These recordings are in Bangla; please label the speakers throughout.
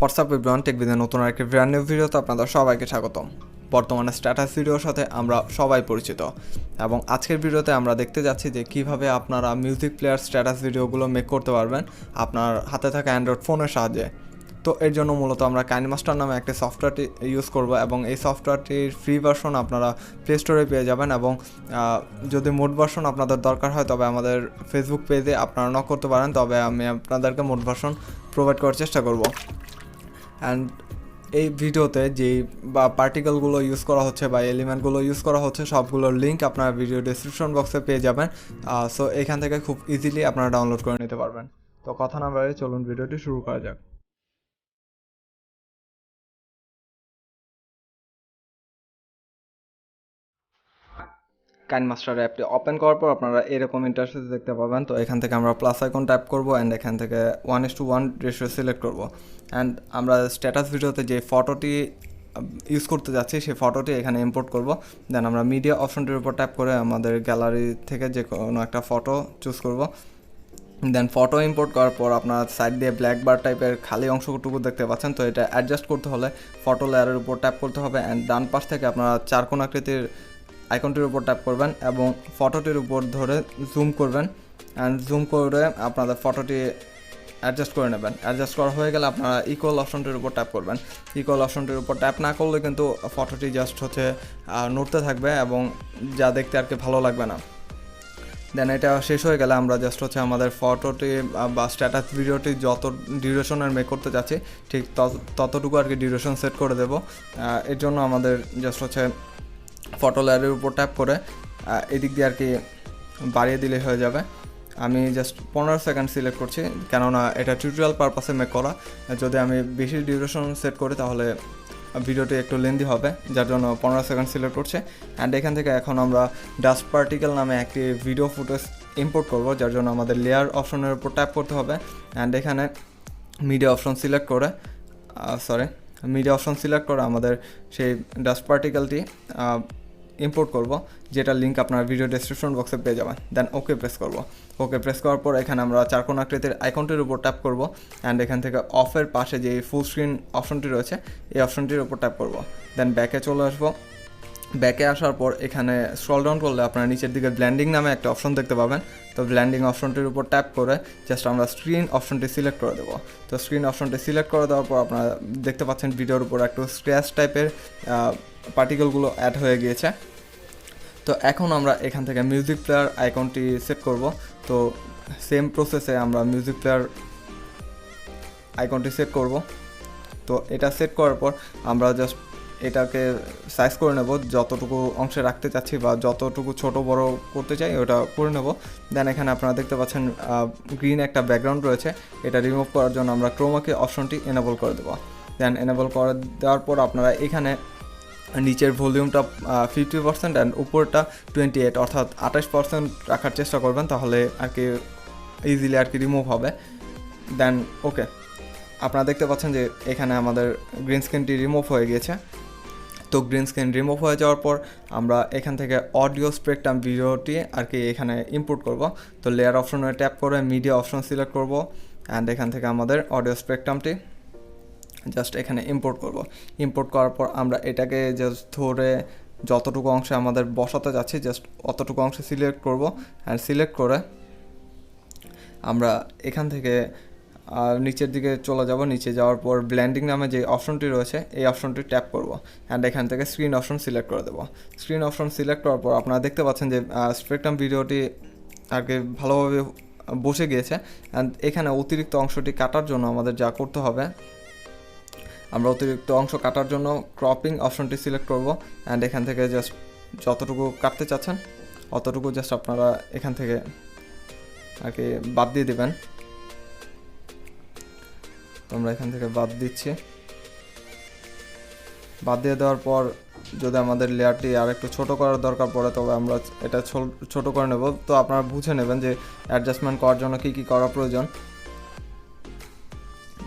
Speaker 1: হোয়াটসঅ্যাপ এভরিওয়ান, টেকবিদের নতুন আরেকটি ব্র্যান্ড নিউ ভিডিওতে আপনাদের সবাইকে স্বাগতম। বর্তমানে স্ট্যাটাস ভিডিওর সাথে আমরা সবাই পরিচিত এবং আজকের ভিডিওতে আমরা দেখতে যাচ্ছি যে কিভাবে আপনারা মিউজিক প্লেয়ার স্ট্যাটাস ভিডিওগুলো মেক করতে পারবেন আপনার হাতে থাকা অ্যান্ড্রয়েড ফোনের সাহায্যে। তো এর জন্য মূলত আমরা কাইনমাস্টার নামে একটা সফটওয়্যারটি ইউজ করব এবং এই সফটওয়্যারটির ফ্রি ভার্সন আপনারা প্লে স্টোরে পেয়ে যাবেন এবং যদি মোড ভার্সন আপনাদের দরকার হয় তবে আমাদের ফেসবুক পেজে আপনারা নক করতে পারেন, তবে আমি আপনাদেরকে মোড ভার্সন প্রোভাইড করার চেষ্টা করব। অ্যান্ড এই ভিডিওতে যেই পার্টিকেলগুলো ইউজ করা হচ্ছে বা এলিমেন্টগুলো ইউজ করা হচ্ছে সবগুলোর লিঙ্ক আপনারা ভিডিও ডেসক্রিপশন বক্সে পেয়ে যাবেন। সো এখান থেকে খুব ইজিলি আপনারা ডাউনলোড করে নিতে পারবেন। তো কথা না বাড়িয়ে চলুন ভিডিওটি শুরু করা যাক। কাইনমাস্টার অ্যাপটি ওপেন করার পর আপনারা এরকম ইন্টারফেস দেখতে পাবেন। তো এখান থেকে আমরা প্লাস আইকন ট্যাপ করবো অ্যান্ড এখান থেকে 1:1 রেশিও সিলেক্ট করব। অ্যান্ড আমরা স্ট্যাটাস ভিডিওতে যে ফটোটি ইউজ করতে যাচ্ছি সেই ফটোটি এখানে ইম্পোর্ট করব। দেন আমরা মিডিয়া অপশনটির উপর ট্যাপ করে আমাদের গ্যালারি থেকে যে কোনো একটা ফটো চুজ করব। দেন ফটো ইম্পোর্ট করার পর আপনার সাইড দিয়ে ব্ল্যাক বার টাইপের খালি অংশটুকু দেখতে পাচ্ছেন। তো এটা অ্যাডজাস্ট করতে হলে ফটো লেয়ারের উপর ট্যাপ করতে হবে অ্যান্ড ডান পাশ থেকে আপনারা চারকোণ আকৃতির আইকনটির উপর ট্যাপ করবেন এবং ফটোটির উপর ধরে জুম করবেন অ্যান্ড জুম করে আপনাদের ফটোটি অ্যাডজাস্ট করে নেবেন। অ্যাডজাস্ট করা হয়ে গেলে আপনারা ইকুয়াল অপশনটির উপর ট্যাপ করবেন। ইকুয়াল অপশনটির উপর ট্যাপ না করলে কিন্তু ফটোটি জাস্ট নড়তে থাকবে এবং যা দেখতে আর কি ভালো লাগবে না। দেন এটা শেষ হয়ে গেলে আমরা জাস্ট আমাদের ফটোটি বা স্ট্যাটাস ভিডিওটি যত ডিউরেশনের মেক করতে যাচ্ছি ঠিক ততটুকু আর কি ডিউরেশন সেট করে দেব। এর জন্য আমাদের জাস্ট ফটো লেয়ারের উপর ট্যাপ করে এদিক দিয়ে আর কি বাড়িয়ে দিলে হয়ে যাবে। আমি জাস্ট 15 সেকেন্ড সিলেক্ট করছি, কেননা এটা টিউটোরিয়াল পারপাসে মেক করা। যদি আমি বেশি ডিউরেশন সেট করি তাহলে ভিডিওটি একটু লেন্দি হবে, যার জন্য 15 সেকেন্ড সিলেক্ট করছে। অ্যান্ড এখান থেকে এখন আমরা ডাস্ট পার্টিকেল নামে একটি ভিডিও ফুটেজ ইম্পোর্ট করব, যার জন্য আমাদের লেয়ার অপশনের উপর ট্যাপ করতে হবে অ্যান্ড এখানে মিডিয়া অপশন সিলেক্ট করে আমাদের সেই ডাস্ট পার্টিকেলটি ইম্পোর্ট করব, যেটা লিঙ্ক আপনার ভিডিও ডেসক্রিপশন বক্সে পেয়ে যাবেন। দেন ওকে প্রেস করব। ওকে প্রেস করার পর এখানে আমরা চারকোণ আকৃতির আইকনটির উপর ট্যাপ করব অ্যান্ড এখান থেকে অফের পাশে যে ফুল স্ক্রিন অপশনটি রয়েছে এই অপশনটির উপর ট্যাপ করব। দেন ব্যাকে চলে আসবো। ব্যাকে আসার পর এখানে স্ক্রল ডাউন করলে আপনারা নিচের দিকে ব্ল্যান্ডিং নামে একটা অপশন দেখতে পাবেন। তো ব্ল্যান্ডিং অপশনটির উপর ট্যাপ করে জাস্ট আমরা স্ক্রিন অপশনটি সিলেক্ট করে দেবো। তো স্ক্রিন অপশনটি সিলেক্ট করে দেওয়ার পর আপনারা দেখতে পাচ্ছেন ভিডিওর উপর একটু স্ক্র্যাচ টাইপের পার্টিকেলগুলো অ্যাড হয়ে গিয়েছে। তো এখন আমরা এখান থেকে মিউজিক প্লেয়ার আইকনটি সেট করব। তো সেম প্রসেসে আমরা মিউজিক প্লেয়ার আইকনটি সেট করব। তো এটা সেট করার পর আমরা জাস্ট এটাকে সাইজ করে নেব, যতটুকু অংশে রাখতে চাচ্ছি বা যতটুকু ছোট বড় করতে চাই ওটা করে নেব। দেন এখানে আপনারা দেখতে পাচ্ছেন গ্রিন একটা ব্যাকগ্রাউন্ড রয়েছে, এটা রিমুভ করার জন্য আমরা ক্রোমাকে অপশনটি এনেবল করে দেবো। দেন এনেবল করে দেওয়ার পর আপনারা এখানে নিচের ভলিউমটা 50% অ্যান্ড উপরটা 28 অর্থাৎ 28% রাখার চেষ্টা করবেন, তাহলে আর কি ইজিলি আর কি রিমুভ হবে। দেন ওকে, আপনারা দেখতে পাচ্ছেন যে এখানে আমাদের গ্রিন স্ক্রিনটি রিমুভ হয়ে গিয়েছে। তো গ্রিন স্ক্রিন রিমুভ হয়ে যাওয়ার পর আমরা এখান থেকে অডিও স্পেকট্রাম ভিডিওটি আর কি এখানে ইম্পোর্ট করব। তো লেয়ার অপশনে ট্যাপ করে মিডিয়া অপশন সিলেক্ট করব অ্যান্ড এখান থেকে আমাদের অডিও স্পেকট্রামটি জাস্ট এখানে ইম্পোর্ট করব। ইম্পোর্ট করার পর আমরা এটাকে জাস্ট ধরে যতটুকু অংশে আমাদের বসাতে যাচ্ছি জাস্ট অতটুকু অংশে সিলেক্ট করব অ্যান্ড সিলেক্ট করে আমরা এখান থেকে নিচের দিকে চলে যাব। নিচে যাওয়ার পর ব্ল্যান্ডিং নামে যে অপশনটি রয়েছে এই অপশনটি ট্যাপ করব অ্যান্ড এখান থেকে স্ক্রিন অপশন সিলেক্ট করে দেবো। স্ক্রিন অপশন সিলেক্ট করার পর আপনারা দেখতে পাচ্ছেন যে স্পেকট্রাম ভিডিওটি আর কি ভালোভাবে বসে গিয়েছে। অ্যান্ড এখানে অতিরিক্ত অংশটি কাটার জন্য আমাদের যা করতে হবে, আমরা অতিরিক্ত অংশ কাটার জন্য ক্রপিং অপশনটি সিলেক্ট করব অ্যান্ড এখান থেকে জাস্ট যতটুকু কাটতে চাচ্ছেন অতটুকু জাস্ট আপনারা এখান থেকে আর কি বাদ দিয়ে দেবেন। তো আমরা এখান থেকে বাদ দিচ্ছি। বাদ দিয়ে দেওয়ার পর যদি আমাদের লেয়ারটি আর একটু ছোটো করার দরকার পড়ে তবে আমরা এটা ছোটো করে নেব। তো আপনারা বুঝে নেবেন যে অ্যাডজাস্টমেন্ট করার জন্য কী কী করা প্রয়োজন।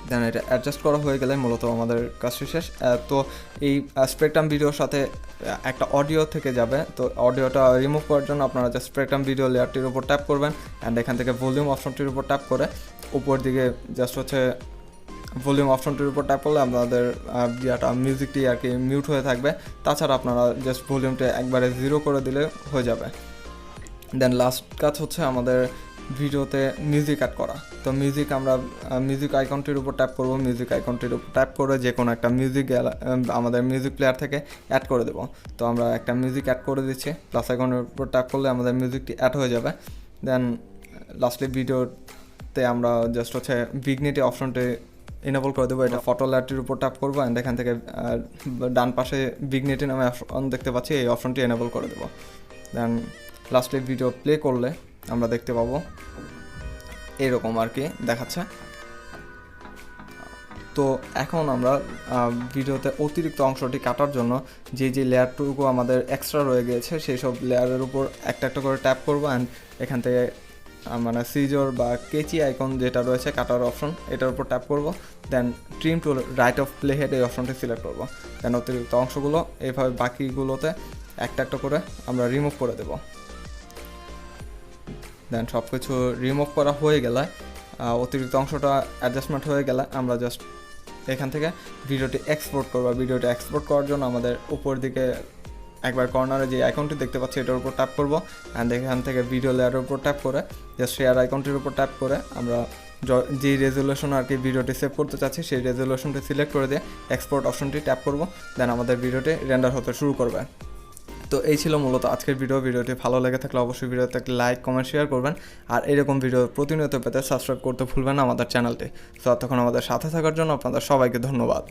Speaker 1: দেন এটা অ্যাডজাস্ট করা হয়ে গেলে মূলত আমাদের কাজটি শেষ। তো এই স্পেকট্রাম ভিডিওর সাথে একটা অডিও থেকে যাবে। তো অডিওটা রিমুভ করার জন্য আপনারা জাস্ট স্পেকট্রাম ভিডিও লেয়ারটির উপর ট্যাপ করবেন অ্যান্ড এখান থেকে ভলিউম অপশনটির উপর ট্যাপ করে উপর দিকে জাস্ট ভলিউম অপশনটির উপর ট্যাপ করলে আপনাদের মিউজিকটি আর কি মিউট হয়ে থাকবে। তাছাড়া আপনারা জাস্ট ভলিউমটা একবারে 0 করে দিলে হয়ে যাবে। দেন লাস্ট কাজ হচ্ছে আমাদের ভিডিওতে মিউজিক অ্যাড করা। তো আমরা মিউজিক আইকনটির উপর ট্যাপ করব, মিউজিক আইকনটির উপর ট্যাপ করে যে কোনো একটা মিউজিক আমাদের মিউজিক প্লেয়ার থেকে অ্যাড করে দেবো। তো আমরা একটা মিউজিক অ্যাড করে দিচ্ছি, প্লাস আইকনের উপর ট্যাপ করলে আমাদের মিউজিকটি অ্যাড হয়ে যাবে। দেন লাস্টলি ভিডিওতে আমরা জাস্ট হচ্ছে ভিগনিটি অপশনটি এনেবল করে দেবো। এটা ফটো লেয়ারটির উপর ট্যাপ করবো অ্যান্ড এখান থেকে ডান পাশে ভিগনিটি নামে অপশন দেখতে পাচ্ছি, এই অপশনটি এনেবল করে দেবো। দেন লাস্টলি ভিডিও প্লে করলে আমরা দেখতে পাবো এরকম আর কি দেখাচ্ছে। তো এখন আমরা ভিডিওতে অতিরিক্ত অংশটি কাটার জন্য যে লেয়ারটুকু আমাদের এক্সট্রা রয়ে গিয়েছে সেই সব লেয়ারের উপর একটা একটা করে ট্যাপ করবো অ্যান্ড এখান থেকে মানে সিজর বা কেচি আইকন যেটা রয়েছে কাটার অপশন, এটার উপর ট্যাপ করব। Then trim to right of play head এই অপশনটি সিলেক্ট করবো। দেন অতিরিক্ত অংশগুলো এইভাবে বাকিগুলোতে একটা একটা করে আমরা রিমুভ করে দেবো। দেন সব কিছু রিমুভ করা হয়ে গেলে অতিরিক্ত অংশটা অ্যাডজাস্টমেন্ট হয়ে গেলে আমরা জাস্ট এখান থেকে ভিডিওটি এক্সপোর্ট করবো। ভিডিওটি এক্সপোর্ট করার জন্য আমাদের উপর দিকে একবার কর্নারে যে আইকনটি দেখতে পাচ্ছি এটার উপর ট্যাপ করবো অ্যান্ড এখান থেকে ভিডিও লেয়ারের উপর ট্যাপ করে জাস্ট শেয়ার আইকনটির উপর ট্যাপ করে আমরা যেই রেজুলেশন আর কি ভিডিওটি সেভ করতে চাচ্ছি সেই রেজুলেশনটি সিলেক্ট করে দিয়ে এক্সপোর্ট অপশনটি ট্যাপ করবো। দেন আমাদের ভিডিওটি রেন্ডার হতে শুরু করবে। তো এই ছিল মূলত আজকের ভিডিওটি ভালো লেগে থাকলে অবশ্যই ভিডিওতে একটা লাইক কমেন্ট শেয়ার করবেন, আর এরকম ভিডিও প্রতিনিয়ত পেতে সাবস্ক্রাইব করতে ভুলবেন না আমাদের চ্যানেলটি। তো তখন আমাদের সাথে থাকার জন্য আপনাদের সবাইকে ধন্যবাদ।